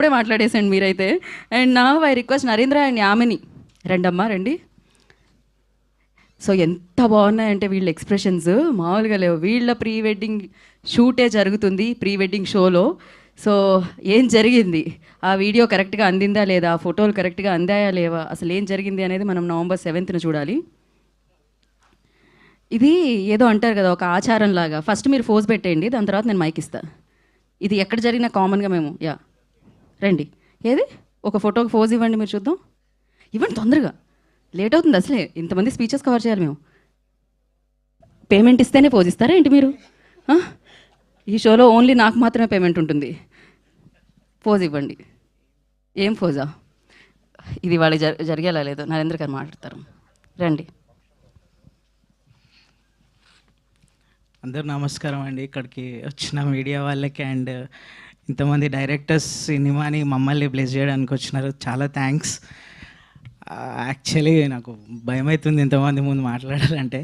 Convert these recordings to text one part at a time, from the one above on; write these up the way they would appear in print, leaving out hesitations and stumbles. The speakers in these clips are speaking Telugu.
ఇప్పుడే మాట్లాడేసండి మీరైతే. అండ్ నా I request Narendra and Yamini, రండమ్మా రండి. సో ఎంత బాగున్నాయంటే వీళ్ళ ఎక్స్ప్రెషన్స్ మామూలుగా లేవు. వీళ్ళ ప్రీ వెడ్డింగ్ షూటే జరుగుతుంది ప్రీ వెడ్డింగ్ షోలో. సో ఏం జరిగింది, ఆ వీడియో కరెక్ట్గా అందిందా లేదా, ఆ ఫోటోలు కరెక్ట్గా అందాయా లేవా, అసలు ఏం జరిగింది అనేది మనం November 7th చూడాలి. ఇది ఏదో అంటారు కదా, ఒక ఆచారం లాగా. ఫస్ట్ మీరు ఫోజ్ పెట్టేయండి, దాని తర్వాత నేను మైక్ ఇస్తా. ఇది ఎక్కడ జరిగినా కామన్గా మేము రండి. ఏది ఒక ఫోటోకి ఫోజ్ ఇవ్వండి, మీరు చూద్దాం. ఇవ్వండి తొందరగా, లేట్ అవుతుంది. అసలే ఇంతమంది స్పీచెస్ కవర్ చేయాలి మేము. పేమెంట్ ఇస్తేనే ఫోజ్ ఇస్తారా ఏంటి మీరు? ఈ షోలో ఓన్లీ నాకు మాత్రమే పేమెంట్ ఉంటుంది. ఫోజ్ ఇవ్వండి. ఏం ఫోజా ఇది? వాళ్ళకి జరిగేలా లేదు. నరేంద్ర గారు మాట్లాడతారు, రండి. అందరూ నమస్కారం అండి. ఇక్కడికి వచ్చిన మీడియా వాళ్ళకి అండ్ ఇంతమంది డైరెక్టర్స్ సినిమాని మమ్మల్ని బ్లెస్ చేయడానికి వచ్చినారు, చాలా థ్యాంక్స్. యాక్చువల్లీ నాకు భయం అవుతుంది ఇంతమంది ముందు మాట్లాడాలంటే.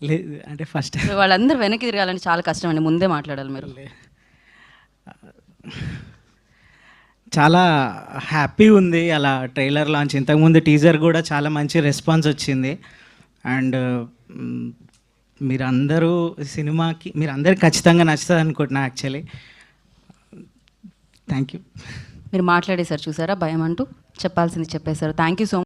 లేదు అంటే ఫస్ట్ వాళ్ళందరూ వెనక్కి తిరగాలంటే చాలా కష్టం అండి, ముందే మాట్లాడాలి మీరు. చాలా హ్యాపీ ఉంది అలా ట్రైలర్ లాంచ్. ఇంతకుముందు టీజర్ కూడా చాలా మంచి రెస్పాన్స్ వచ్చింది. అండ్ మీరందరూ సినిమాకి మీరందరికి ఖచ్చితంగా నచ్చుతుంది అనుకుంటున్నా. Actually thank you. మీరు మాట్లాడేశారు చూసారా, భయం అంటూ చెప్పాల్సింది చెప్పేశారు. Thank you so